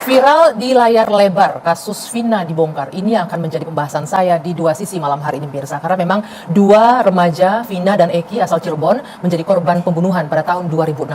Viral di layar lebar, kasus Vina dibongkar. Ini akan menjadi pembahasan saya di dua sisi malam hari ini, pemirsa. Karena memang dua remaja, Vina dan Eki asal Cirebon, menjadi korban pembunuhan pada tahun 2016.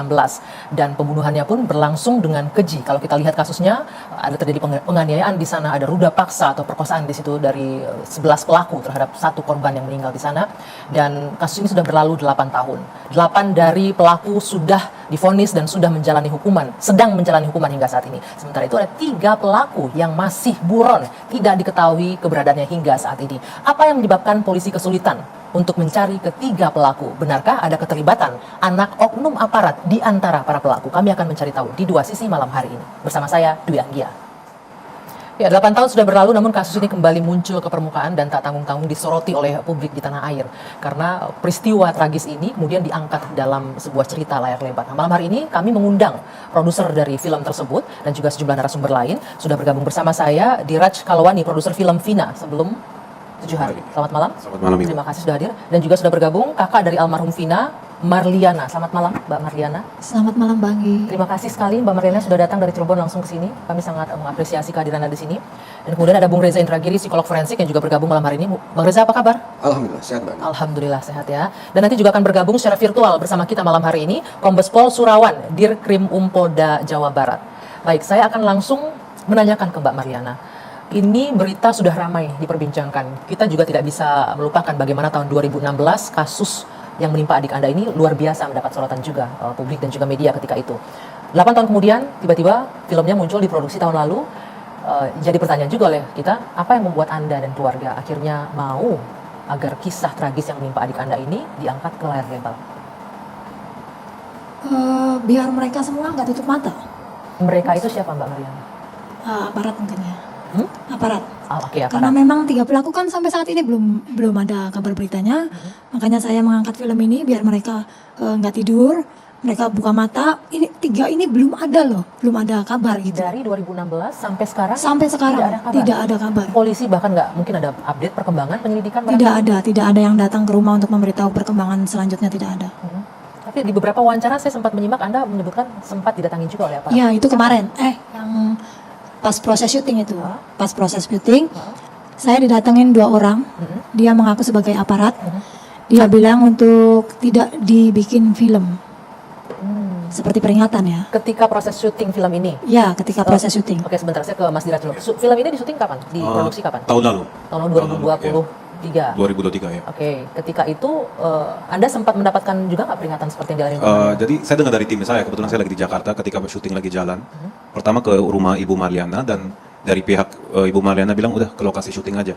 Dan pembunuhannya pun berlangsung dengan keji. Kalau kita lihat kasusnya, ada terjadi penganiayaan di sana, ada ruda paksa atau perkosaan di situ dari 11 pelaku terhadap satu korban yang meninggal di sana. Dan kasus ini sudah berlalu 8 tahun. 8 dari pelaku sudah divonis dan sudah menjalani hukuman, sedang menjalani hukuman hingga saat ini. Sementara itu ada 3 pelaku yang masih buron, tidak diketahui keberadaannya hingga saat ini. Apa yang menyebabkan polisi kesulitan untuk mencari ketiga pelaku? Benarkah ada keterlibatan anak oknum aparat di antara para pelaku? Kami akan mencari tahu di dua sisi malam hari ini. Bersama saya, Dwi Anggia. Ya, 8 tahun sudah berlalu, namun kasus ini kembali muncul ke permukaan dan tak tanggung-tanggung disoroti oleh publik di tanah air. Karena peristiwa tragis ini kemudian diangkat dalam sebuah cerita layar lebar. Nah, malam hari ini kami mengundang produser dari film tersebut dan juga sejumlah narasumber lain. Sudah bergabung bersama saya Diraj Kalwani, produser film Vina sebelum 7 hari. Selamat malam. Selamat malam, Ibu. Terima kasih sudah hadir. Dan juga sudah bergabung kakak dari almarhum Vina, Marliana. Selamat malam, Mbak Marliana. Selamat malam, Bang Gi. Terima kasih sekali Mbak Marliana sudah datang dari Cirebon langsung ke sini. Kami sangat mengapresiasi kehadiran Anda di sini. Dan kemudian ada Bung Reza Indragiri, psikolog forensik yang juga bergabung malam hari ini. Bang Reza, apa kabar? Alhamdulillah, sehat, Mbak. Alhamdulillah sehat ya. Dan nanti juga akan bergabung secara virtual bersama kita malam hari ini Kombes Pol Surawan, Dirkrim Polda Jawa Barat. Baik, saya akan langsung menanyakan ke Mbak Marliana. Ini berita sudah ramai diperbincangkan. Kita juga tidak bisa melupakan bagaimana tahun 2016 kasus yang menimpa adik Anda ini luar biasa mendapat sorotan juga publik dan juga media ketika itu. 8 tahun kemudian tiba-tiba filmnya muncul diproduksi tahun lalu. Jadi pertanyaan juga oleh kita, apa yang membuat Anda dan keluarga akhirnya mau agar kisah tragis yang menimpa adik Anda ini diangkat ke layar lebar? Biar mereka semua nggak tutup mata. Mereka itu siapa, Mbak Mariana? Aparat mungkin ya. Aparat. Oke, aparat. Karena memang 3 pelaku kan sampai saat ini belum ada kabar beritanya. Makanya saya mengangkat film ini biar mereka nggak tidur, mereka buka mata. Ini 3 ini belum ada loh, belum ada kabar gitu. Dari 2016 sampai sekarang? Sampai sekarang tidak ada kabar. Polisi bahkan nggak mungkin ada update perkembangan penyelidikan? Tidak ada yang datang ke rumah untuk memberitahu perkembangan selanjutnya, tidak ada. Tapi di beberapa wawancara saya sempat menyimak Anda menyebutkan sempat didatangi juga oleh aparat. Ya itu kemarin, yang pas proses syuting itu, pas proses syuting, saya didatengin 2 orang. Dia mengaku sebagai aparat. Dia bilang untuk tidak dibikin film, seperti peringatan ya. Ketika proses syuting film ini? Ya, ketika proses syuting. Oke, sebentar saya ke Mas Diraj dulu. Film ini disyuting kapan? Diproduksi kapan? Tahun lalu. Tahun 2023. 2023 ya. Oke, ketika itu Anda sempat mendapatkan juga nggak peringatan seperti yang dialami? Jadi saya dengar dari tim saya, kebetulan saya lagi di Jakarta ketika syuting lagi jalan. Pertama ke rumah Ibu Marliana dan dari pihak Ibu Marliana bilang udah ke lokasi syuting aja.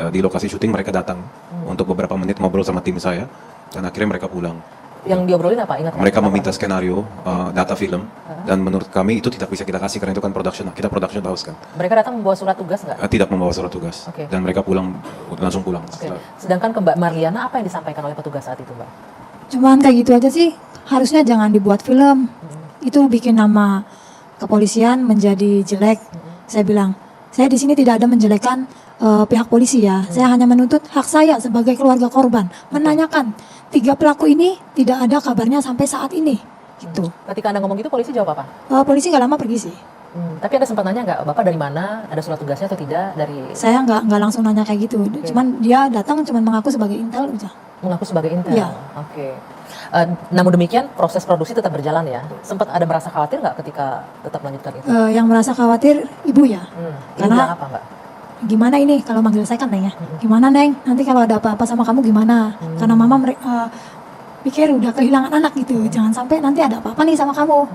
Di lokasi syuting mereka datang untuk beberapa menit ngobrol sama tim saya dan akhirnya mereka pulang. Yang diobrolin apa? Ingat? Mereka meminta skenario, data film dan menurut kami itu tidak bisa kita kasih karena itu kan production. Kita production house kan. Mereka datang membawa surat tugas nggak? Tidak membawa surat tugas. Oke. Dan mereka langsung pulang. Oke. Sedangkan ke Mbak Marliana apa yang disampaikan oleh petugas saat itu, Mbak? Cuman kayak gitu aja sih. Harusnya jangan dibuat film. Itu bikin nama kepolisian menjadi jelek. Saya bilang, saya di sini tidak ada menjelekkan pihak polisi ya. Saya hanya menuntut hak saya sebagai keluarga korban. Menanyakan 3 pelaku ini tidak ada kabarnya sampai saat ini. Gitu. Ketika Anda ngomong gitu, polisi jawab apa? Polisi nggak lama pergi sih. Tapi Anda sempat nanya nggak, Bapak dari mana? Ada surat tugasnya atau tidak? Dari Saya nggak langsung nanya kayak gitu. Cuman dia datang cuman mengaku sebagai intel aja. mengaku sebagai intel. Iya. Oke. Namun demikian proses produksi tetap berjalan ya. Sempat ada merasa khawatir nggak ketika tetap melanjutkan itu? Yang merasa khawatir ibu ya. Karena Karena apa, Mbak? gimana ini kalau manggil saya kan Neng ya. Gimana Neng? Nanti kalau ada apa-apa sama kamu gimana? Karena mama pikir udah kehilangan anak gitu. Jangan sampai nanti ada apa-apa nih sama kamu.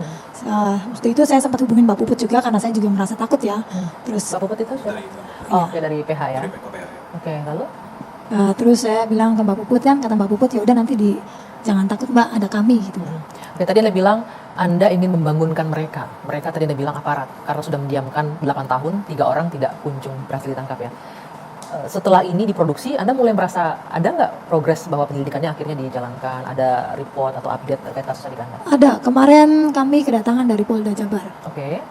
Waktu itu saya sempat hubungin Mbak Puput juga karena saya juga merasa takut ya. Terus Mbak Puput itu siapa? Oke, dari PH ya. Oke, lalu? terus saya bilang ke Mbak Puput kan, kata Mbak Puput ya udah nanti jangan takut Mbak, ada kami gitu. Oke, tadi Anda bilang Anda ingin membangunkan mereka. Mereka tadi Anda bilang aparat karena sudah mendiamkan 8 tahun, 3 orang tidak kunjung berhasil ditangkap ya. Setelah ini diproduksi, Anda mulai merasa ada nggak progres bahwa penyelidikannya akhirnya dijalankan? Ada report atau update terkait kasus adik Anda? Ada, kemarin kami kedatangan dari Polda Jabar. Oke.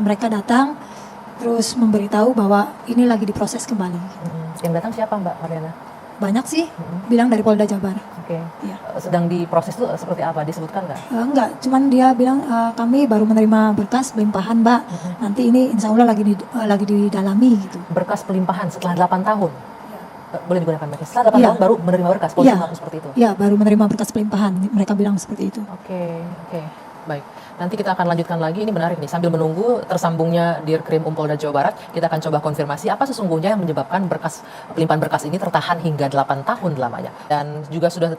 Mereka datang terus memberitahu bahwa ini lagi diproses kembali. Yang datang siapa, Mbak Mariana? banyak sih, bilang dari Polda Jabar. Oke. Iya. Sedang diproses itu seperti apa? Disebutkan nggak? Enggak, cuman dia bilang kami baru menerima berkas pelimpahan, Mbak. Nanti ini insya Allah lagi didalami gitu. Berkas pelimpahan setelah 8 tahun. Boleh digunakan mereka. Setelah 8 Iya. tahun baru menerima berkas. Polisi Iya. mengaku seperti itu. Iya, baru menerima berkas pelimpahan. Mereka bilang seperti itu. Oke, oke. Baik. Nanti kita akan lanjutkan lagi, ini menarik nih. Sambil menunggu tersambungnya Dirkrim Polda Jawa Barat, kita akan coba konfirmasi apa sesungguhnya yang menyebabkan pelimpahan berkas ini tertahan hingga 8 tahun lamanya. Dan juga sudah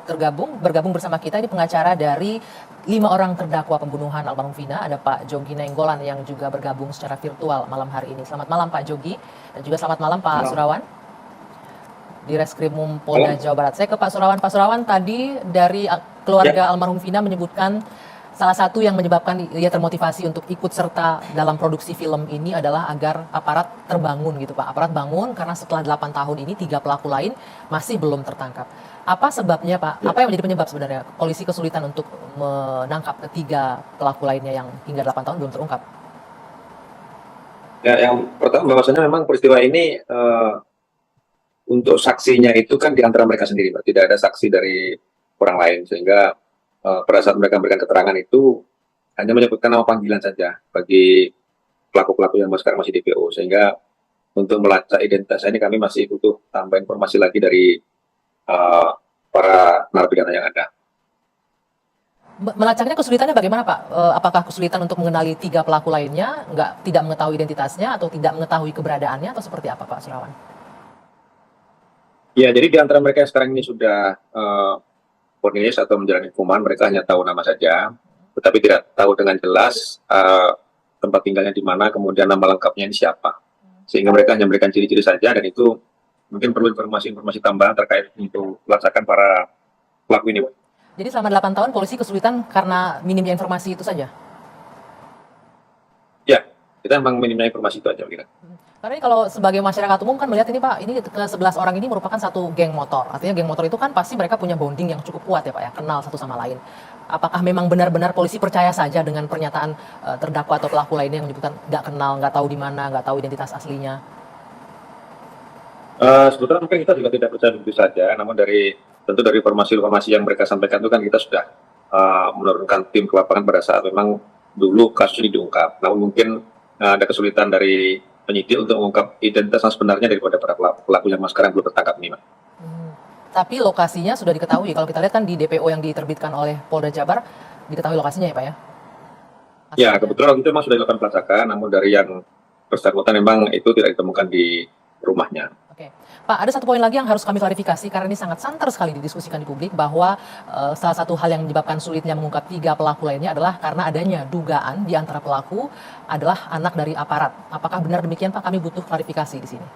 bergabung bersama kita ini pengacara dari 5 orang terdakwa pembunuhan almarhum Vina. Ada Pak Jogi Nainggolan yang juga bergabung secara virtual malam hari ini. Selamat malam Pak Jogi, dan juga selamat malam Pak Surawan di Reskrimum Polda Jawa Barat. Saya ke Pak Surawan. Pak Surawan, tadi dari keluarga almarhum Vina menyebutkan salah satu yang menyebabkan ia termotivasi untuk ikut serta dalam produksi film ini adalah agar aparat terbangun gitu Pak. Aparat bangun karena setelah 8 tahun ini 3 pelaku lain masih belum tertangkap. Apa sebabnya Pak? Apa yang menjadi penyebab sebenarnya polisi kesulitan untuk menangkap ketiga pelaku lainnya yang hingga 8 tahun belum terungkap? Ya, yang pertama bahwasanya memang peristiwa ini untuk saksinya itu kan di antara mereka sendiri, Pak. Tidak ada saksi dari orang lain, sehingga pada saat mereka memberikan keterangan itu hanya menyebutkan nama panggilan saja bagi pelaku-pelaku yang sekarang masih DPO, sehingga untuk melacak identitas ini kami masih butuh tambah informasi lagi dari para narapidana yang ada. Melacaknya kesulitannya bagaimana Pak? Apakah kesulitan untuk mengenali 3 pelaku lainnya, tidak mengetahui identitasnya atau tidak mengetahui keberadaannya atau seperti apa Pak Surawan? Ya, jadi di antara mereka yang sekarang ini sudah ponis atau menjalani hukuman, mereka hanya tahu nama saja, tetapi tidak tahu dengan jelas tempat tinggalnya di mana, kemudian nama lengkapnya ini siapa. Sehingga mereka hanya memberikan ciri-ciri saja, dan itu mungkin perlu informasi-informasi tambahan terkait untuk pelacakan para pelaku ini. Jadi selama 8 tahun polisi kesulitan karena minimnya informasi itu saja? Ya, kita memang minimnya informasi itu aja. Kira. Karena ini kalau sebagai masyarakat umum kan melihat ini Pak, ini ke-11 orang ini merupakan satu geng motor. Artinya geng motor itu kan pasti mereka punya bonding yang cukup kuat ya Pak ya, kenal satu sama lain. Apakah memang benar-benar polisi percaya saja dengan pernyataan terdakwa atau pelaku lainnya yang menyebutkan nggak kenal, nggak tahu di mana, nggak tahu identitas aslinya? Sebetulnya mungkin kita juga tidak percaya begitu saja, namun tentu dari informasi-informasi yang mereka sampaikan itu kan kita sudah menurunkan tim ke lapangan pada saat memang dulu kasus ini diungkap. Namun mungkin ada kesulitan dari penyidik untuk mengungkap identitas yang sebenarnya daripada para pelaku yang sekarang belum tertangkap ini, Pak. Tapi lokasinya sudah diketahui. Kalau kita lihat kan di DPO yang diterbitkan oleh Polda Jabar, diketahui lokasinya ya Pak ya? Ya, kebetulan waktu itu memang sudah dilakukan pelacakan, namun dari yang bersangkutan memang itu tidak ditemukan di rumahnya. Oke, Pak, ada satu poin lagi yang harus kami klarifikasi karena ini sangat santer sekali didiskusikan di publik bahwa salah satu hal yang menyebabkan sulitnya mengungkap 3 pelaku lainnya adalah karena adanya dugaan di antara pelaku adalah anak dari aparat. Apakah benar demikian Pak? Kami butuh klarifikasi di sini.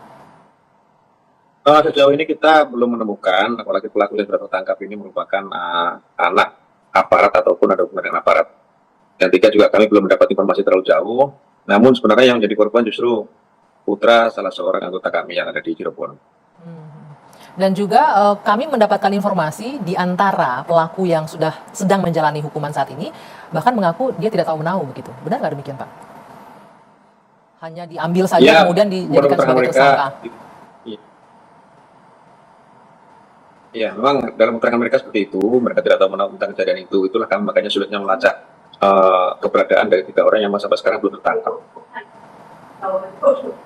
Sejauh ini kita belum menemukan, apalagi pelaku yang sudah tertangkap ini merupakan anak aparat ataupun ada hubungan dengan aparat. Dan 3 juga kami belum mendapat informasi terlalu jauh. Namun sebenarnya yang menjadi korban justru putra salah seorang anggota kami yang ada di Cirebon. Dan juga kami mendapatkan informasi di antara pelaku yang sudah sedang menjalani hukuman saat ini, bahkan mengaku dia tidak tahu menahu begitu. Benar nggak demikian Pak? Hanya diambil saja Ya, kemudian dijadikan sebagai tersangka. Ya, memang dalam keterangan mereka seperti itu, mereka tidak tahu menahu tentang kejadian itu. Itulah kami makanya sulitnya melacak keberadaan dari 3 orang yang sampai sekarang belum tertangkap.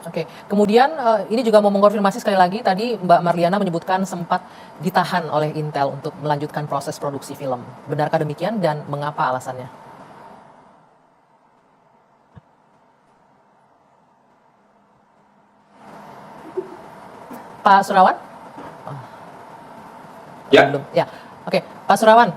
Oke, kemudian ini juga mau mengkonfirmasi sekali lagi, tadi Mbak Marliana menyebutkan sempat ditahan oleh Intel untuk melanjutkan proses produksi film. Benarkah demikian dan mengapa alasannya? Pak Surawan? Ya. Belum. Ya, oke, Pak Surawan.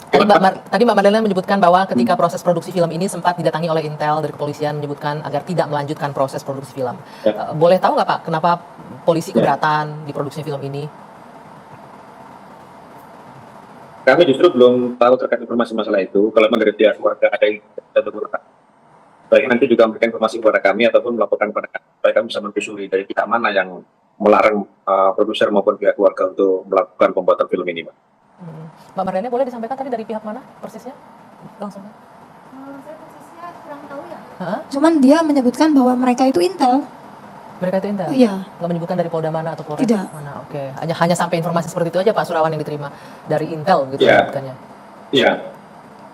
Tadi Mbak Marlena menyebutkan bahwa ketika proses produksi film ini sempat didatangi oleh Intel dari kepolisian menyebutkan agar tidak melanjutkan proses produksi film. Ya. Boleh tahu nggak Pak, kenapa polisi keberatan di produksi film ini? Kami justru belum tahu terkait informasi masalah itu. Kalau memang dari pihak keluarga ada yang tidak baik nanti juga memberikan informasi kepada kami ataupun melaporkan kepada kami, supaya kami bisa menelusuri dari pihak mana yang melarang produser maupun pihak keluarga untuk melakukan pembuatan film ini, Pak. Mbak Marlena boleh disampaikan tadi dari pihak mana persisnya? Langsung. Saya persisnya kurang tahu ya. Hah? Cuman dia menyebutkan bahwa mereka itu Intel. Mereka itu intel? Iya. Nggak menyebutkan dari Polda mana atau Polres Tidak. mana? Oke. Hanya sampai informasi seperti itu aja Pak Surawan yang diterima dari intel gitu Iya. menyebutkannya. Iya.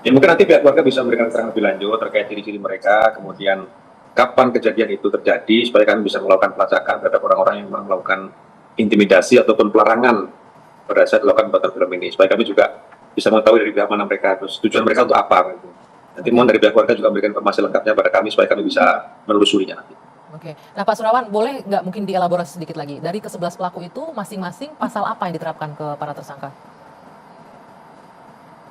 Ya mungkin nanti pihak keluarga bisa memberikan keterangan lebih lanjut terkait ciri-ciri mereka, kemudian kapan kejadian itu terjadi, supaya kami bisa melakukan pelacakan terhadap orang-orang yang melakukan intimidasi ataupun pelarangan pada saat melakukan pembuatan film ini, supaya kami juga bisa mengetahui dari pihak mana mereka, terus tujuan mereka untuk apa. Gitu. Nanti mohon dari pihak keluarga juga memberikan informasi lengkapnya pada kami supaya kami bisa menelusurinya nanti. Oke. Nah Pak Surawan, boleh nggak mungkin dielaborasi sedikit lagi? Dari ke-11 pelaku itu masing-masing pasal apa yang diterapkan ke para tersangka?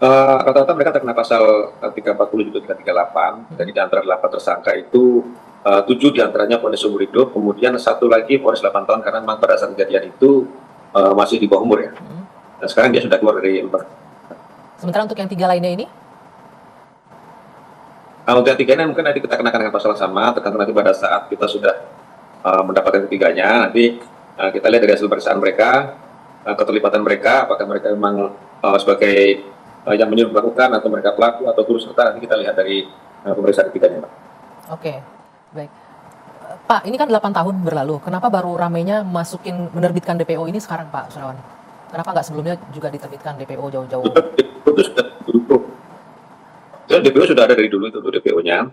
Rata-rata mereka terkena pasal 340 juga 338. Jadi di antara 8 tersangka itu 7 diantaranya vonis seumur hidup, kemudian satu lagi vonis 8 tahun karena memang pada saat kejadian itu masih di bawah umur ya. Dan sekarang dia sudah keluar dari empat. Sementara untuk yang 3 lainnya ini? Untuk yang 3 ini mungkin nanti kita kenakan dengan pasal yang sama, tergantung nanti pada saat kita sudah mendapatkan ketiganya, nanti kita lihat dari hasil pemeriksaan mereka, keterlibatan mereka, apakah mereka memang sebagai yang menyuruh melakukan atau mereka pelaku atau turut serta, nanti kita lihat dari pemeriksaan ketiganya, Pak. Oke, baik. Pak, ini kan 8 tahun berlalu, kenapa baru ramainya menerbitkan DPO ini sekarang Pak Surawan? Kenapa nggak sebelumnya juga diterbitkan DPO jauh-jauh? Itu sudah dulu. DPO sudah ada dari dulu itu DPO-nya.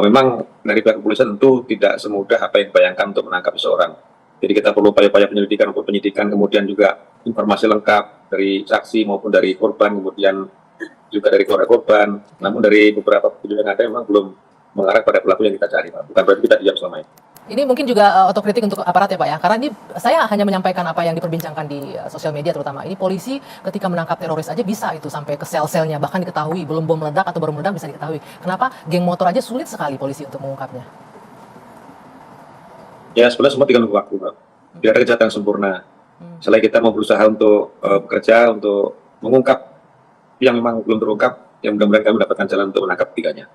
Memang dari pihak kepolisian tentu tidak semudah apa yang dibayangkan untuk menangkap seseorang. Jadi kita perlu upaya-upaya penyelidikan untuk penyidikan, kemudian juga informasi lengkap dari saksi maupun dari korban, kemudian juga dari keluarga korban. Namun dari beberapa video yang ada memang belum mengarah pada pelaku yang kita cari, Pak. Bukan berarti kita diam selama ini. Ini mungkin juga otokritik untuk aparat ya Pak ya, karena ini saya hanya menyampaikan apa yang diperbincangkan di sosial media terutama. Ini polisi ketika menangkap teroris aja bisa itu sampai ke sel-selnya, bahkan diketahui belum bom meledak atau baru meledak bisa diketahui. Kenapa geng motor aja sulit sekali polisi untuk mengungkapnya? Ya sebenarnya semua tinggal nunggu waktu, Pak. Tidak ada kejahatan yang sempurna. Selain kita mau berusaha untuk bekerja, untuk mengungkap yang memang belum terungkap, yang mudah-mudahan kami mendapatkan jalan untuk menangkap ketiganya.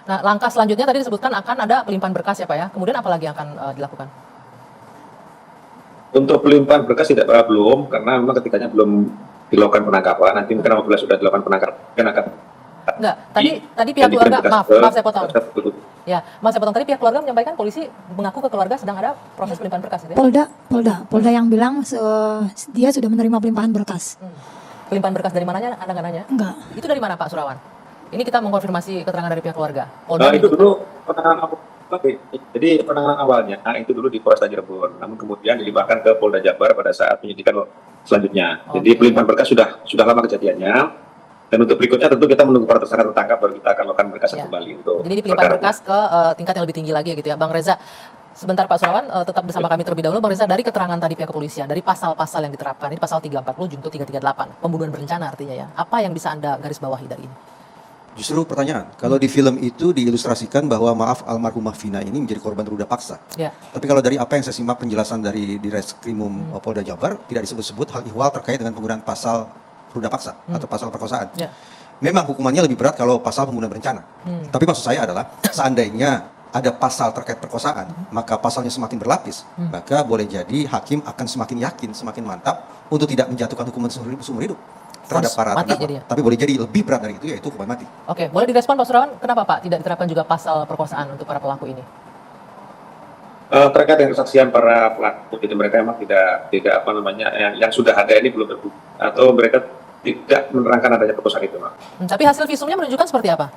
Nah langkah selanjutnya tadi disebutkan akan ada pelimpahan berkas ya Pak ya, kemudian apa lagi yang akan dilakukan? Untuk pelimpahan berkas tidak belum, karena memang ketiganya belum dilakukan penangkapan. Nanti mungkin apabila sudah dilakukan penangkapan akan Enggak, tadi pihak keluarga, maaf saya potong. Ya, maaf saya potong. Tadi pihak keluarga menyampaikan polisi mengaku ke keluarga sedang ada proses pelimpahan berkas gitu ya? Polda yang bilang dia sudah menerima pelimpahan berkas. Pelimpahan berkas dari mananya Anda nggak nanya? Enggak. Itu dari mana Pak Surawan? Ini kita mengkonfirmasi keterangan dari pihak keluarga. Itu dulu penanganan awal. Jadi penanganan awalnya itu dulu di Polresta Cirebon, namun kemudian dilimpahkan ke Polda Jabar pada saat penyidikan selanjutnya. Jadi pelimpahan berkas sudah lama kejadiannya, dan untuk berikutnya tentu kita menunggu para tersangka tertangkap baru kita akan melakukan berkasan kembali untuk. Jadi dipelimpahan berkas ke tingkat yang lebih tinggi lagi gitu ya, Bang Reza. Sebentar Pak Surawan, tetap bersama kami terlebih dahulu. Bang Reza, dari keterangan tadi pihak kepolisian, dari pasal-pasal yang diterapkan, ini pasal 340 junto 338, pembunuhan berencana artinya ya. Apa yang bisa Anda garis bawahi dari ini? Justru pertanyaan, kalau di film itu diilustrasikan bahwa maaf almarhumah Vina ini menjadi korban ruda paksa. Ya. Tapi kalau dari apa yang saya simak penjelasan dari Reskrimum Polda Jabar, tidak disebut-sebut hal ihwal terkait dengan penggunaan pasal ruda paksa atau pasal perkosaan. Ya. Memang hukumannya lebih berat kalau pasal pembunuhan berencana. Tapi maksud saya adalah seandainya ada pasal terkait perkosaan, maka pasalnya semakin berlapis, maka boleh jadi hakim akan semakin yakin, semakin mantap untuk tidak menjatuhkan hukuman seumur hidup terhadap para terdakwa. Tapi boleh jadi lebih berat dari itu, yaitu hukuman mati. Oke, boleh direspon Pak Surawan, kenapa Pak tidak diterapkan juga pasal perkosaan untuk para pelaku ini? Terkait dengan kesaksian para pelaku, jadi mereka memang tidak apa namanya yang sudah ada ini belum terbukti atau mereka tidak menerangkan adanya perkosaan itu, Pak. Tapi hasil visumnya menunjukkan seperti apa?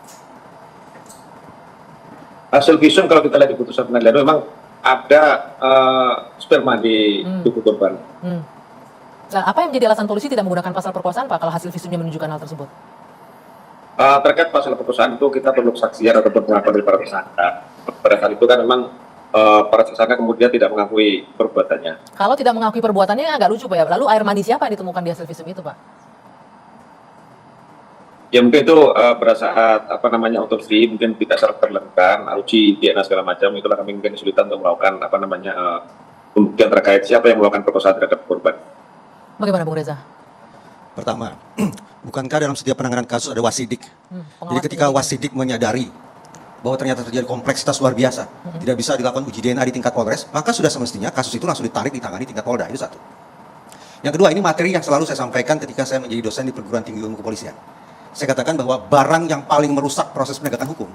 Hasil visum kalau kita lihat di putusan pengadilan memang ada sperma di tubuh korban. Nah, apa yang menjadi alasan polisi tidak menggunakan pasal perkosaan Pak kalau hasil visumnya menunjukkan hal tersebut? Terkait pasal perkosaan itu kita perlu kesaksian ataupun pengakuan dari para tersangka. Pada saat itu kan memang para tersangka kemudian tidak mengakui perbuatannya. Kalau tidak mengakui perbuatannya agak lucu Pak ya. Lalu air mandi siapa yang ditemukan di hasil visum itu Pak? Ya mungkin itu pada saat otopsi mungkin tidak secara terlakukan, uji DNA segala macam, itulah kami mungkin kesulitan untuk melakukan pembuktian terkait siapa yang melakukan perkosaan terhadap korban. Bagaimana Bung Reza? Pertama, bukankah dalam setiap penanganan kasus ada wasidik? Jadi ketika wasidik menyadari bahwa ternyata terjadi kompleksitas luar biasa, tidak bisa dilakukan uji DNA di tingkat Polres, maka sudah semestinya kasus itu langsung ditarik ditangani tingkat Polda. Itu satu. Yang kedua, ini materi yang selalu saya sampaikan ketika saya menjadi dosen di Perguruan Tinggi Ilmu Kepolisian. Saya katakan bahwa barang yang paling merusak proses penegakan hukum,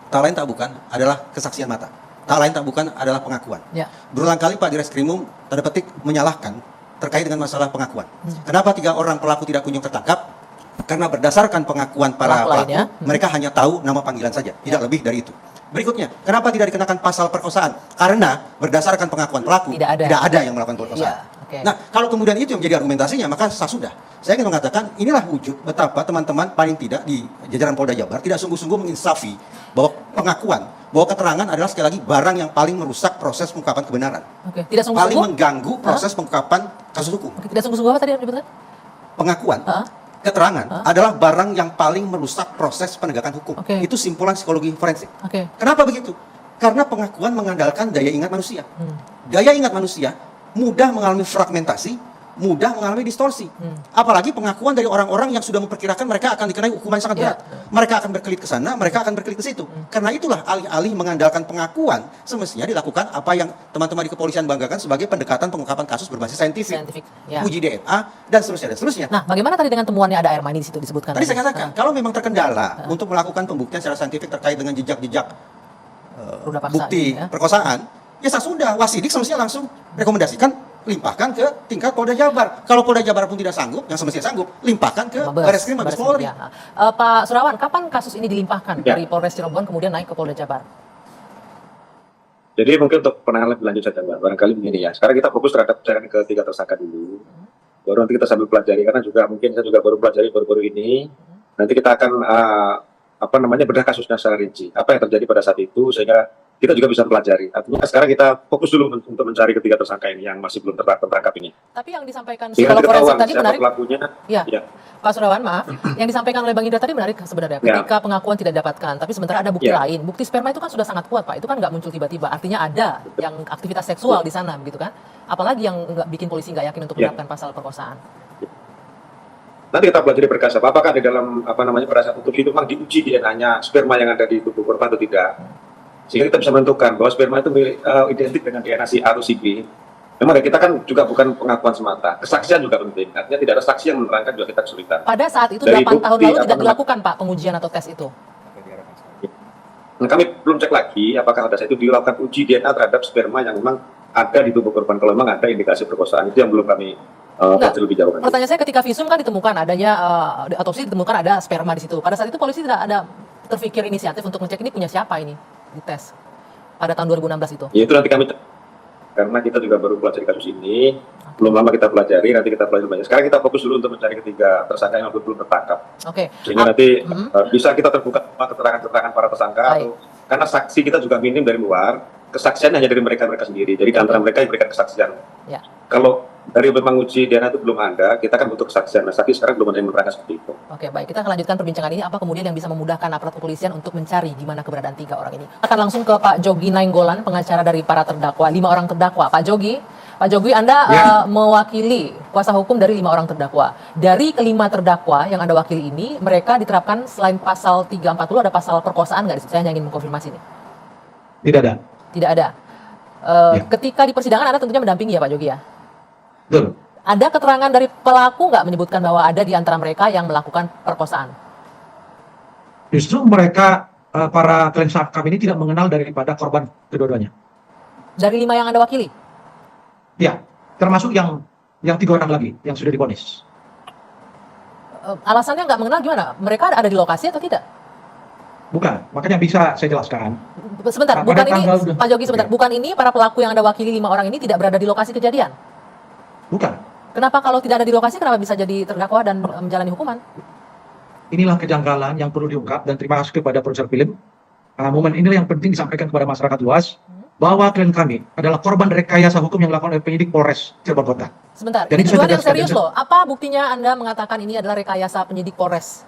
tak lain tak bukan adalah kesaksian mata. tak lain tak bukan adalah pengakuan. Ya. Berulang kali Pak Direskrimum tanda petik menyalahkan terkait dengan masalah pengakuan. Kenapa 3 orang pelaku tidak kunjung tertangkap? Karena berdasarkan pengakuan para Pelaku pelaku, lainnya. mereka hanya tahu nama panggilan saja, tidak lebih dari itu. Berikutnya, kenapa tidak dikenakan pasal perkosaan? Karena berdasarkan pengakuan pelaku, Tidak ada. yang melakukan perkosaan. Ya, oke. Nah, kalau kemudian itu yang menjadi argumentasinya, maka sudah. Saya ingin mengatakan, inilah wujud betapa teman-teman paling tidak di jajaran Polda Jabar tidak sungguh-sungguh menginsafi bahwa pengakuan, bahwa keterangan adalah sekali lagi barang yang paling merusak proses pengungkapan kebenaran. Oke, tidak Paling sungguh-sungguh. mengganggu proses pengungkapan kasus hukum. Oke, tidak sungguh-sungguh apa tadi yang disebutkan? Pengakuan, Hah? keterangan adalah barang yang paling merusak proses penegakan hukum. Oke. Itu simpulan psikologi forensik. Oke. Kenapa begitu? Karena pengakuan mengandalkan daya ingat manusia. Daya ingat manusia mudah mengalami fragmentasi, mudah mengalami distorsi. Apalagi pengakuan dari orang-orang yang sudah memperkirakan mereka akan dikenai hukuman yang sangat berat. Mereka akan berkelit ke sana, mereka akan berkelit ke situ. Karena itulah alih-alih mengandalkan pengakuan, semestinya dilakukan apa yang teman-teman di kepolisian banggakan sebagai pendekatan pengungkapan kasus berbasis saintifik. Saintifik, ya. Uji DNA, dan seterusnya, dan seterusnya. Nah, bagaimana tadi dengan temuannya ada air mani di situ disebutkan? Tadi saya katakan, kalau memang terkendala untuk melakukan pembuktian secara saintifik terkait dengan jejak-jejak Ruda paksa bukti ini, ya. perkosaan, ya sudah, wasidik semestinya langsung rekomendasikan, limpahkan ke tingkat Polda Jabar. Kalau Polda Jabar pun tidak sanggup, yang semestinya sanggup, limpahkan ke Barreskrim Mabes Polri. Ya. Pak Surawan, kapan kasus ini dilimpahkan Ya. dari Polres Cirebon kemudian naik ke Polda Jabar? Jadi mungkin untuk penanganan lebih lanjut saja Mbak, barangkali begini ya. Sekarang kita fokus terhadap pencarian ketiga tersangka dulu. Baru nanti kita sambil pelajari, karena juga mungkin saya juga baru pelajari baru-baru ini. Nanti kita akan bedah kasusnya secara rinci. Apa yang terjadi pada saat itu sehingga kita juga bisa pelajari. Artinya sekarang kita fokus dulu untuk mencari ketiga tersangka ini yang masih belum tertangkap ini. Tapi yang disampaikan Sehingga psikolog nanti forensik ketahuan tadi siapa menarik. pelakunya. Ya. Ya. Pak Surawan, maaf. Yang disampaikan oleh Bang Indra tadi menarik sebenarnya. Ketika pengakuan tidak didapatkan, tapi sementara ada bukti Ya. lain. Bukti sperma itu kan sudah sangat kuat, Pak. Itu kan nggak muncul tiba-tiba. Artinya ada yang aktivitas seksual di sana, begitu kan? Apalagi yang nggak bikin polisi nggak yakin untuk Ya. menerapkan pasal perkosaan. Nanti kita pelajari berkas apakah di dalam pada saat itu memang diuji DNA-nya sperma yang ada di tubuh korban atau tidak. Sehingga kita bisa menentukan bahwa sperma itu identik dengan DNA si A atau si B. Memang kita kan juga bukan pengakuan semata, kesaksian juga penting. Artinya tidak ada saksi yang menerangkan juga kita kesulitan. Pada saat itu Dari 8 tahun bukti, lalu tidak dilakukan, Pak, pengujian atau tes itu. Nah, kami belum cek lagi apakah pada saat itu dilakukan uji DNA terhadap sperma yang memang ada di tubuh korban. Kalau memang ada indikasi perkosaan, itu yang belum kami Enggak. pelajari lebih jauh. Pertanyaan saya, ketika visum kan ditemukan adanya di otopsi ditemukan ada sperma di situ. Pada saat itu polisi tidak ada terpikir inisiatif untuk ngecek ini punya siapa ini dites pada tahun 2016 itu. Ya itu nanti kami cek. Karena kita juga baru pelajari kasus ini, belum lama kita pelajari, nanti kita pelajari banyak. Sekarang kita fokus dulu untuk mencari ketiga tersangka yang belum tertangkap. Oke. Sehingga nanti bisa kita terbuka keterangan-keterangan para tersangka. Baik. Karena saksi kita juga minim dari luar, kesaksiannya hanya dari mereka sendiri. Jadi di antara mereka yang memberikan kesaksian. Ya. Kalau dari memang uji DNA itu belum ada, kita kan butuh kesaksian. Nah, saksi sekarang belum ada yang menerangkan seperti itu. Oke, baik. Kita akan lanjutkan perbincangan ini. Apa kemudian yang bisa memudahkan aparat kepolisian untuk mencari di mana keberadaan 3 orang ini? Akan langsung ke Pak Jogi Nainggolan, pengacara dari para terdakwa, 5 orang terdakwa. Pak Jogi, Anda mewakili kuasa hukum dari 5 orang terdakwa. Dari kelima terdakwa yang Anda wakili ini, mereka diterapkan selain pasal 340 ada pasal perkosaan nggak? Saya hanya ingin mengkonfirmasi ini. Tidak ada. Tidak ada. Ketika di persidangan Anda tentunya mendampingi ya Pak Jogi ya? Betul. Ada keterangan dari pelaku nggak menyebutkan bahwa ada di antara mereka yang melakukan perkosaan? Justru mereka para klien kami ini tidak mengenal daripada korban kedua-duanya. Dari 5 yang Anda wakili? Ya, termasuk yang 3 orang lagi yang sudah divonis. Alasannya nggak mengenal gimana? Mereka ada di lokasi atau tidak? Bukan, makanya bisa saya jelaskan. Sebentar, Pada bukan ini, tanggal- Pak Jogi sebentar. Ya. Bukan ini para pelaku yang Anda wakili 5 orang ini tidak berada di lokasi kejadian? Bukan. Kenapa kalau tidak ada di lokasi, kenapa bisa jadi terdakwa dan menjalani hukuman? Inilah kejanggalan yang perlu diungkap dan terima kasih kepada produser film. Momen inilah yang penting disampaikan kepada masyarakat luas bahwa klien kami adalah korban rekayasa hukum yang dilakukan oleh penyidik Polres Cirebon Kota. Sebentar, Jadi ini saya tuduhan yang tegaskan, serius jadi- loh. Apa buktinya Anda mengatakan ini adalah rekayasa penyidik Polres?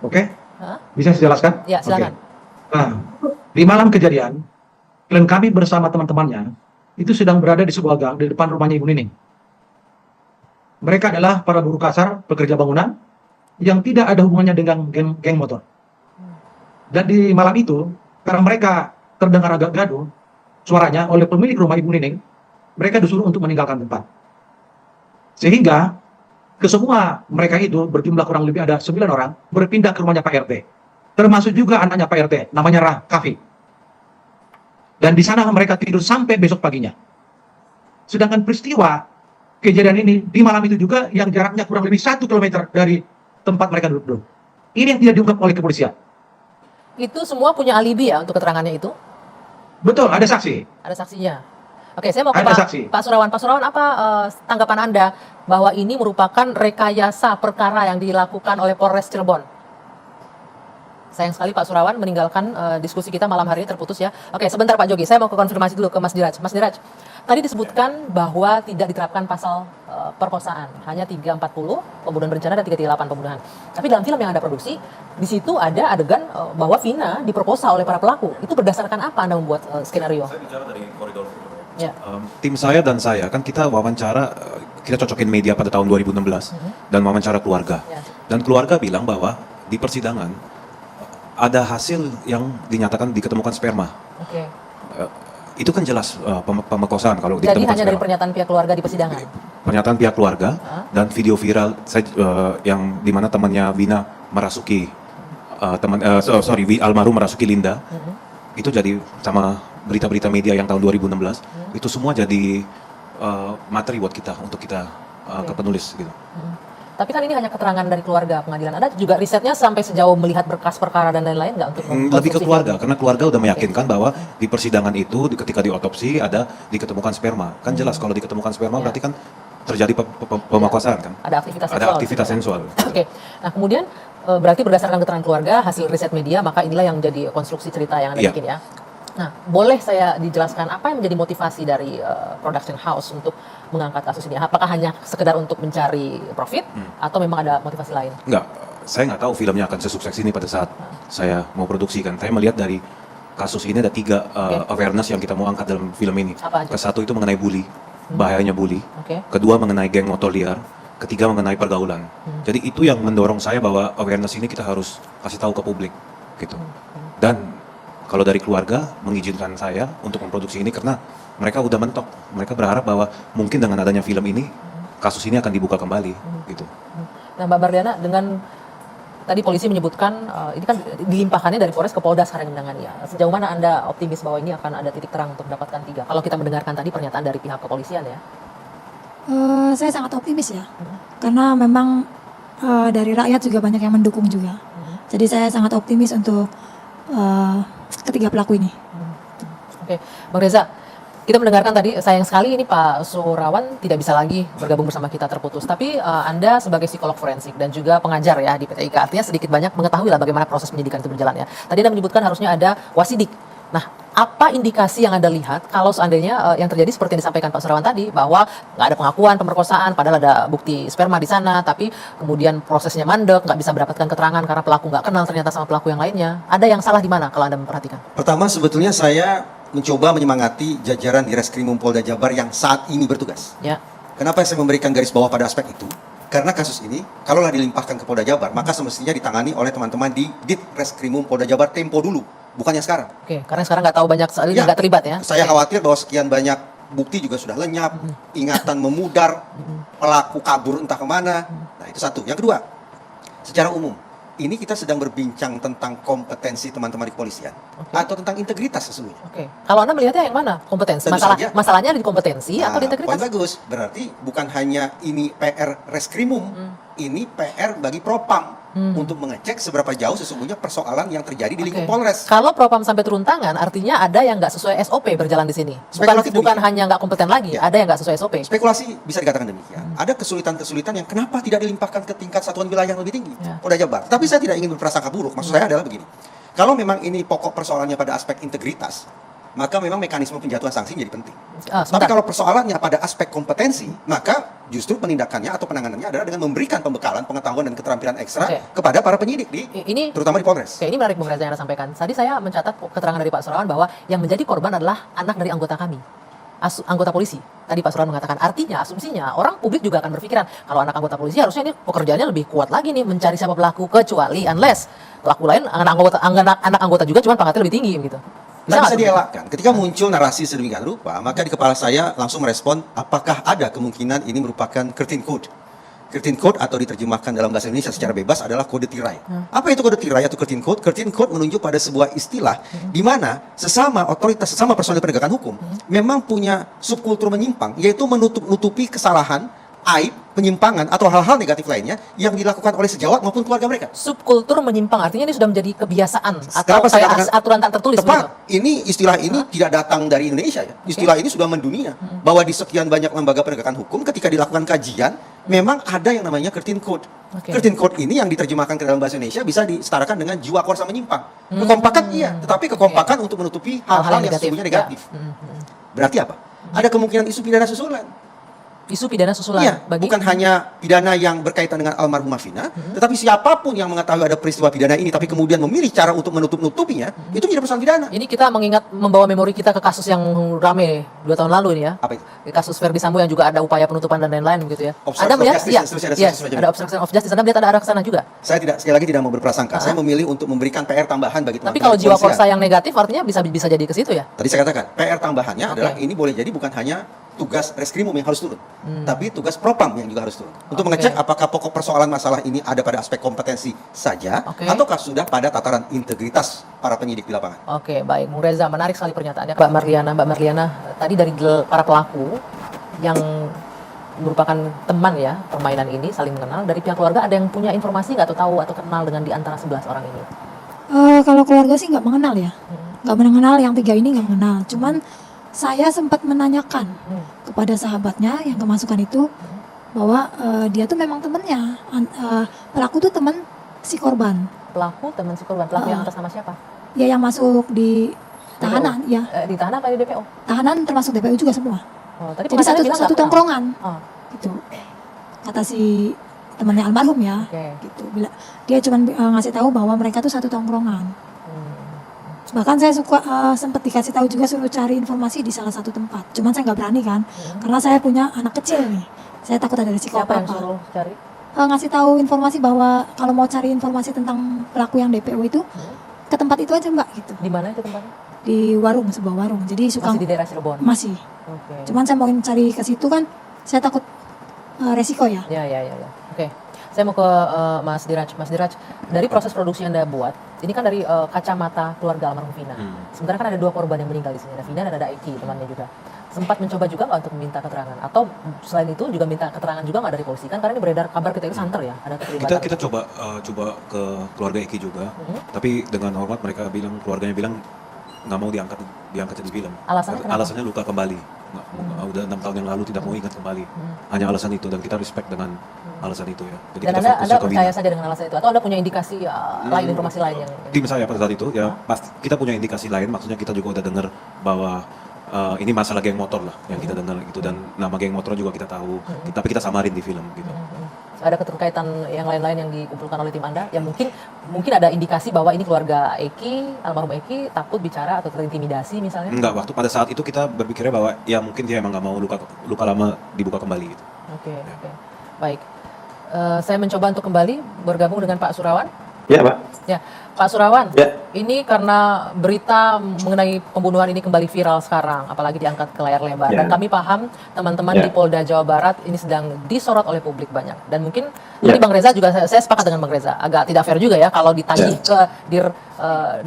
Oke? Hah? Bisa saya jelaskan? Ya, silakan. Oke. Nah, di malam kejadian, klien kami bersama teman-temannya itu sedang berada di sebuah gang di depan rumahnya Ibu Nining. Mereka adalah para buruh kasar, pekerja bangunan, yang tidak ada hubungannya dengan geng motor. Dan di malam itu, karena mereka terdengar agak gaduh, suaranya oleh pemilik rumah Ibu Nining, mereka disuruh untuk meninggalkan tempat. Sehingga, kesemua mereka itu berjumlah kurang lebih ada 9 orang, berpindah ke rumahnya Pak RT. termasuk juga anaknya Pak RT, namanya Kafi. Dan di sana mereka tidur sampai besok paginya. Sedangkan peristiwa kejadian ini di malam itu juga yang jaraknya kurang lebih 1 kilometer dari tempat mereka duduk. Ini yang tidak diungkap oleh kepolisian. Itu semua punya alibi ya untuk keterangannya itu? Betul, ada saksi. Ada saksinya. Oke, saya mau ke Ada Pak, saksi. Pak Surawan. Pak Surawan, apa tanggapan Anda bahwa ini merupakan rekayasa perkara yang dilakukan oleh Polres Cirebon? Sayang sekali Pak Surawan meninggalkan diskusi kita malam hari ini terputus ya. Oke, sebentar Pak Jogi, saya mau ke konfirmasi dulu ke Mas Diraj. Mas Diraj, tadi disebutkan bahwa tidak diterapkan pasal perkosaan, hanya 340 pembunuhan berencana dan 338 pembunuhan. Tapi dalam film yang Anda produksi, di situ ada adegan bahwa Vina diperkosa oleh para pelaku. Itu berdasarkan apa Anda membuat skenario? Saya bicara dari koridor film. Ya. Tim saya dan saya kan kita wawancara, kita cocokin media pada tahun 2016 dan wawancara keluarga. Ya. Dan keluarga bilang bahwa di persidangan ada hasil yang dinyatakan diketemukan sperma. Oke. Itu kan jelas pemerkosaan kalau Jadi ditemukan hanya dari sperma. pernyataan pihak keluarga di persidangan. Pernyataan pihak keluarga dan video viral saya, yang dimana temannya Vina merasuki almarhum merasuki Linda. Itu jadi sama berita-berita media yang tahun 2016 itu semua jadi materi buat kita untuk kita ke penulis gitu. Tapi kan ini hanya keterangan dari keluarga pengadilan. Anda juga risetnya sampai sejauh melihat berkas perkara dan lain-lain nggak untuk Lebih ke mengkonstruksi keluarga film? karena keluarga udah meyakinkan bahwa di persidangan itu ketika diotopsi ada diketemukan sperma. Kan jelas kalau diketemukan sperma berarti kan terjadi pemerkosaan kan. Ada aktivitas Ada seksual. aktivitas sensual. Oke. Nah kemudian berarti berdasarkan keterangan keluarga, hasil riset media, maka inilah yang menjadi konstruksi cerita yang Anda Iya. bikin ya. Nah, boleh saya dijelaskan apa yang menjadi motivasi dari production house untuk mengangkat kasus ini? Apakah hanya sekedar untuk mencari profit atau memang ada motivasi lain? Enggak, saya nggak tahu filmnya akan sesukses ini pada saat saya mau produksi kan. Saya melihat dari kasus ini ada 3 awareness yang kita mau angkat dalam film ini. Apa aja? Kesatu itu mengenai bully, bahayanya bully. Oke. Kedua mengenai geng motor liar. Ketiga mengenai pergaulan. Jadi itu yang mendorong saya bahwa awareness ini kita harus kasih tahu ke publik gitu. Dan kalau dari keluarga mengizinkan saya untuk memproduksi ini karena mereka udah mentok. Mereka berharap bahwa mungkin dengan adanya film ini kasus ini akan dibuka kembali gitu. Nah Mbak Bardiana, dengan tadi polisi menyebutkan ini kan dilimpahkannya dari Polres ke Polda sekarang yang menangani ya. Sejauh mana Anda optimis bahwa ini akan ada titik terang untuk mendapatkan 3? Kalau kita mendengarkan tadi pernyataan dari pihak kepolisian ya. Saya sangat optimis ya, karena memang dari rakyat juga banyak yang mendukung juga. Jadi saya sangat optimis untuk ketiga pelaku ini. Oke, Bang Reza, kita mendengarkan tadi, sayang sekali ini Pak Surawan tidak bisa lagi bergabung bersama kita terputus. Tapi Anda sebagai psikolog forensik dan juga pengajar ya di PT IKA, artinya sedikit banyak mengetahui lah bagaimana proses penyidikan itu berjalan ya. Tadi Anda menyebutkan harusnya ada wasidik. Nah, apa indikasi yang Anda lihat kalau seandainya yang terjadi seperti yang disampaikan Pak Surawan tadi, bahwa nggak ada pengakuan pemerkosaan, padahal ada bukti sperma di sana, tapi kemudian prosesnya mandek, nggak bisa mendapatkan keterangan karena pelaku nggak kenal ternyata sama pelaku yang lainnya. Ada yang salah di mana kalau Anda memperhatikan? Pertama, sebetulnya saya mencoba menyemangati jajaran di Reskrimum Polda Jabar yang saat ini bertugas. Ya, Kenapa saya memberikan garis bawah pada aspek itu? Karena kasus ini, kalaulah dilimpahkan ke Polda Jabar, maka semestinya ditangani oleh teman-teman di Ditreskrimum Polda Jabar tempo dulu, bukannya sekarang. oke. Karena sekarang nggak tahu banyak sekali Ya, nggak terlibat ya. Saya khawatir bahwa sekian banyak bukti juga sudah lenyap, ingatan memudar, pelaku kabur entah kemana. Nah, itu satu. Yang kedua, secara umum, ini kita sedang berbincang tentang kompetensi teman-teman di kepolisian atau tentang integritas sesungguhnya. Oke. Kalau Anda melihatnya yang mana? Kompetensi. Tentu saja. Masalahnya ada di kompetensi atau di Nah, integritas? poin bagus. Berarti bukan hanya ini PR Reskrimum, ini PR bagi Propam untuk mengecek seberapa jauh sesungguhnya persoalan yang terjadi di lingkup Oke. Polres. Kalau Propam sampai turun tangan, artinya ada yang nggak sesuai SOP berjalan di sini. Bukan Spekulatif bukan demikian. hanya nggak kompeten lagi, Ya. ada yang nggak sesuai SOP. Spekulasi bisa dikatakan demikian. Ada kesulitan-kesulitan yang kenapa tidak dilimpahkan ke tingkat satuan wilayah yang lebih tinggi, Ya. Polda Jabar. Tapi saya tidak ingin berprasangka buruk. Maksud saya adalah begini. Kalau memang ini pokok persoalannya pada aspek integritas, maka memang mekanisme penjatuhan sanksi jadi penting. Tapi Sebentar. kalau persoalannya pada aspek kompetensi, maka justru penindakannya atau penanganannya adalah dengan memberikan pembekalan, pengetahuan dan keterampilan ekstra Oke. kepada para penyidik Ini terutama di Polres. Oke, ini menarik Bung Reza yang Anda sampaikan. Tadi saya mencatat keterangan dari Pak Surawan bahwa yang menjadi korban adalah anak dari anggota kami. Anggota polisi. Tadi Pak Surawan mengatakan, artinya asumsinya orang publik juga akan berpikiran kalau anak anggota polisi harusnya ini pekerjaannya lebih kuat lagi nih mencari siapa pelaku, kecuali unless pelaku lain anak anggota juga cuma pangkatnya lebih tinggi gitu. Bisa nggak tuh? dielakkan. Ketika muncul narasi sedemikian rupa, maka di kepala saya langsung merespon apakah ada kemungkinan ini merupakan curtain code. Curtain Code atau diterjemahkan dalam bahasa Indonesia secara bebas adalah kode tirai. Apa itu kode tirai atau Curtain Code? Curtain Code menunjuk pada sebuah istilah di mana sesama otoritas, sesama personel penegakan hukum memang punya subkultur menyimpang, yaitu menutupi kesalahan, aib, penyimpangan atau hal-hal negatif lainnya yang dilakukan oleh sejawat maupun keluarga mereka. Subkultur menyimpang artinya ini sudah menjadi kebiasaan atau Kenapa saya kayak katakan- aturan tak tertulis begitu? Tepat, istilah ini tidak datang dari Indonesia ya. Istilah ini sudah mendunia. Bahwa di sekian banyak lembaga penegakan hukum ketika dilakukan kajian, memang ada yang namanya Curtain Code. Oke. Curtain Code ini yang diterjemahkan ke dalam bahasa Indonesia bisa disetarakan dengan jiwa korsa menyimpang. Kekompakan iya, tetapi kekompakan untuk menutupi hal-hal yang sesungguhnya negatif. Berarti apa? Ada kemungkinan isu pidana susulan. Isu pidana susulan Iya, bagi bukan hanya pidana yang berkaitan dengan almarhumah Vina, tetapi siapapun yang mengetahui ada peristiwa pidana ini, tapi kemudian memilih cara untuk menutupinya, itu menjadi persoalan pidana. ini kita mengingat membawa memori kita ke kasus yang rame 2 tahun lalu ini ya. Apa itu? Kasus Verdi Sambo yang juga ada upaya penutupan dan lain-lain begitu ya. Obstruction Anda melihat of justice ya, dan seterusnya, dan yes, seterusnya. ada obstruction of justice. Anda melihat ada arah ke sana juga. Saya sekali lagi tidak mau berprasangka. Saya memilih untuk memberikan PR tambahan bagi Tapi teman-teman kalau jiwa kepolisian. korsa yang negatif artinya bisa jadi ke situ ya. Tadi saya katakan, PR tambahannya Oke. adalah ini boleh jadi bukan hanya tugas reskrimum yang harus turun, tapi tugas propam yang juga harus turun. Untuk Oke. mengecek apakah pokok persoalan masalah ini ada pada aspek kompetensi saja, Oke. ataukah sudah pada tataran integritas para penyidik di lapangan. Oke, baik. Bung Reza, menarik sekali pernyataannya. Mbak Marliana, tadi dari para pelaku yang merupakan teman ya permainan ini, saling mengenal. Dari pihak keluarga ada yang punya informasi nggak atau tahu atau kenal dengan di antara 11 orang ini? Kalau keluarga sih nggak mengenal ya, nggak mengenal yang 3 ini nggak mengenal. Cuman saya sempat menanyakan kepada sahabatnya yang kemasukan itu bahwa dia tuh memang temennya, pelaku tuh teman si korban, Pelaku, teman si korban, pelaku yang atas nama siapa? ya yang masuk di tahanan, ya Ditahan apa di DPO? tahanan termasuk DPU juga semua. Oh, tadi Jadi pengacaranya satu bilang nggak kenal. tongkrongan Oh, gitu, kata si temannya almarhum ya, oke. gitu. Dia cuma ngasih tahu bahwa mereka tuh satu tongkrongan. Bahkan saya sempat dikasih tahu juga suruh cari informasi di salah satu tempat. Cuman saya nggak berani kan, karena saya punya anak kecil nih. Saya takut ada risiko Siapa yang apa-apa. suruh cari? Ngasih tahu informasi bahwa kalau mau cari informasi tentang pelaku yang DPO itu ke tempat itu aja mbak gitu. Di mana itu tempatnya? Di warung, sebuah warung. Jadi suka Masih di daerah Cirebon. masih. Oke. Cuman saya mau cari ke situ kan, saya takut resiko ya. Ya. Oke. Saya mau ke Mas Diraj. Mas Diraj, dari proses produksi yang Anda buat, ini kan dari kacamata keluarga almarhum Vina. Sementara kan ada 2 korban yang meninggal di sini. Ada Vina dan ada Eki, temannya juga. Sempat mencoba juga nggak untuk meminta keterangan? Atau selain itu juga minta keterangan juga nggak dari polisi? Kan karena ini beredar kabar kita itu santer ya, ada keterlibatan. Kita coba ke keluarga Eki juga, tapi dengan hormat mereka bilang, keluarganya bilang nggak mau diangkat jadi film. Alasannya kenapa? Alasannya luka kembali. Udah 6 tahun yang lalu tidak mau ingat kembali. Hanya alasan itu, dan kita respect dengan alasan itu ya. Jadi Dan kita fokus Anda ke percaya Vina. saja dengan alasan itu? Atau Anda punya indikasi lain, informasi lain yang... Tim saya pada saat itu ya pasti kita punya indikasi lain, maksudnya kita juga udah dengar bahwa ini masalah geng motor lah yang kita dengar gitu, dan nama geng motor juga kita tahu, tapi kita samarin di film gitu. Ada keterkaitan yang lain-lain yang dikumpulkan oleh tim Anda yang mungkin ada indikasi bahwa ini keluarga Eki, almarhum Eki takut bicara atau terintimidasi misalnya? Enggak, waktu pada saat itu kita berpikirnya bahwa ya mungkin dia emang nggak mau luka lama dibuka kembali gitu. Oke. Baik. Saya mencoba untuk kembali bergabung dengan Pak Surawan. Ya, Pak. Ya, Pak Surawan. Ya. Ini karena berita mengenai pembunuhan ini kembali viral sekarang, apalagi diangkat ke layar lebar. Ya. Dan kami paham teman-teman Ya. di Polda Jawa Barat ini sedang disorot oleh publik banyak. Dan mungkin Ya. tadi Bang Reza juga, saya sepakat dengan Bang Reza, agak tidak fair juga ya kalau ditagih ke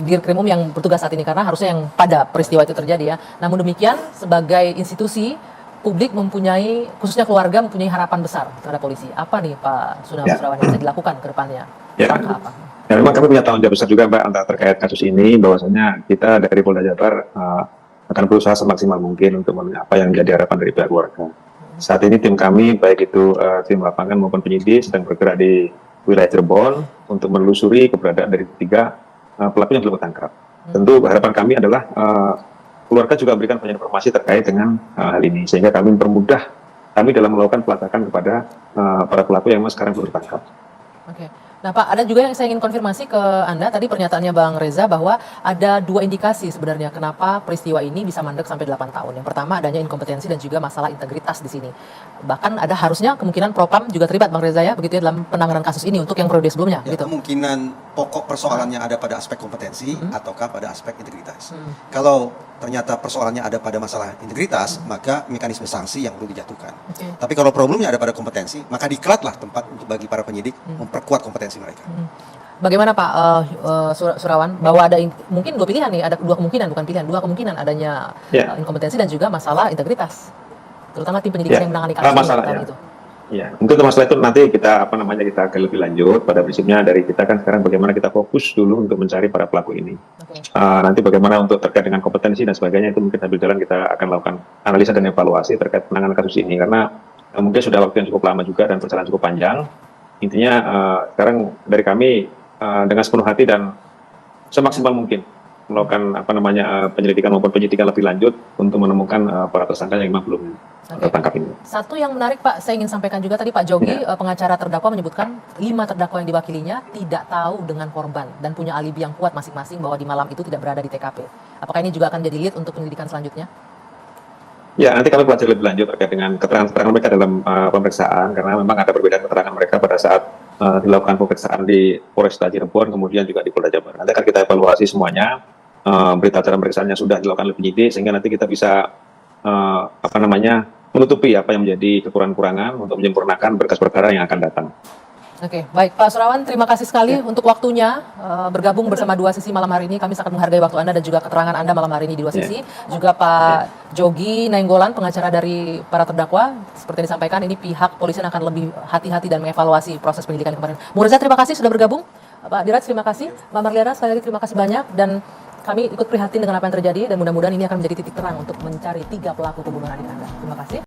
Dirkrimum yang bertugas saat ini, karena harusnya yang pada peristiwa itu terjadi ya. Namun demikian, sebagai institusi, publik mempunyai, khususnya keluarga mempunyai harapan besar terhadap polisi. Apa nih Pak Surawan yang bisa dilakukan ke depannya? Ya. Langkah apa? Ya, memang kami punya tanggung jawab besar juga, Mbak, antara terkait kasus ini, bahwasanya kita dari Polda Jabar akan berusaha semaksimal mungkin untuk memenuhi apa yang menjadi harapan dari pihak keluarga. Saat ini tim kami, baik itu tim lapangan maupun penyidik, sedang bergerak di wilayah Cirebon untuk menelusuri keberadaan dari 3 pelaku yang belum tertangkap. Tentu harapan kami adalah keluarga juga memberikan banyak informasi terkait dengan hal ini, sehingga kami mempermudah kami dalam melakukan pelacakan kepada para pelaku yang sekarang belum tertangkap. Oke. Nah Pak, ada juga yang saya ingin konfirmasi ke Anda, tadi pernyataannya Bang Reza bahwa ada 2 indikasi sebenarnya kenapa peristiwa ini bisa mandek sampai 8 tahun. Yang pertama adanya inkompetensi dan juga masalah integritas di sini. Bahkan ada harusnya kemungkinan Propam juga terlibat Bang Reza ya, begitu ya, dalam penanganan kasus ini untuk yang periode sebelumnya Ya, gitu. kemungkinan pokok persoalannya ada pada aspek kompetensi ataukah pada aspek integritas. Kalau ternyata persoalannya ada pada masalah integritas, maka mekanisme sanksi yang perlu dijatuhkan. Oke. Tapi kalau problemnya ada pada kompetensi, maka diklatlah tempat untuk bagi para penyidik memperkuat kompetensi mereka. Bagaimana Pak Surawan, bahwa ada mungkin dua pilihan nih, ada dua kemungkinan, bukan pilihan, dua kemungkinan adanya Ya. inkompetensi dan juga masalah integritas, terutama tim penyidikan Ya. yang menangani kasus Masalahnya. itu. Ya, untuk masalah itu nanti kita kita akan lebih lanjut. Pada prinsipnya dari kita kan sekarang bagaimana kita fokus dulu untuk mencari para pelaku ini. Oke. Nanti bagaimana untuk terkait dengan kompetensi dan sebagainya itu mungkin sambil jalan kita akan lakukan analisa dan evaluasi terkait penanganan kasus ini karena mungkin sudah waktu yang cukup lama juga dan perjalanan cukup panjang. Intinya sekarang dari kami dengan sepenuh hati dan semaksimal mungkin melakukan penyelidikan maupun penyidikan lebih lanjut untuk menemukan para tersangka yang memang belum tertangkap ini. Satu yang menarik Pak, saya ingin sampaikan juga tadi Pak Jogi, pengacara terdakwa menyebutkan 5 terdakwa yang diwakilinya tidak tahu dengan korban dan punya alibi yang kuat masing-masing bahwa di malam itu tidak berada di TKP. Apakah ini juga akan jadi lead untuk penyelidikan selanjutnya? Ya, nanti kami pelajari lebih lanjut terkait dengan keterangan mereka dalam pemeriksaan karena memang ada perbedaan keterangan mereka pada saat dilakukan pemeriksaan di Polresta Cirebon kemudian juga di Polda Jabar. Nanti akan kita evaluasi semuanya, berita acara pemeriksaannya sudah dilakukan oleh penyidik sehingga nanti kita bisa menutupi apa yang menjadi kekurangan-kurangan untuk menyempurnakan berkas perkara yang akan datang. Oke, baik Pak Surawan, terima kasih sekali untuk waktunya bergabung bersama Dua Sisi malam hari ini. Kami sangat menghargai waktu Anda dan juga keterangan Anda malam hari ini di Dua Sisi. Juga Pak Jogi Nainggolan, pengacara dari para terdakwa. Seperti yang disampaikan, ini pihak polisi akan lebih hati-hati dan mengevaluasi proses penyidikan kemarin. Murza, terima kasih sudah bergabung. Pak Diraj, terima kasih. Mbak Marliana, sekali lagi terima kasih banyak. Dan kami ikut prihatin dengan apa yang terjadi dan mudah-mudahan ini akan menjadi titik terang untuk mencari 3 pelaku pembunuhan adik Anda. Terima kasih.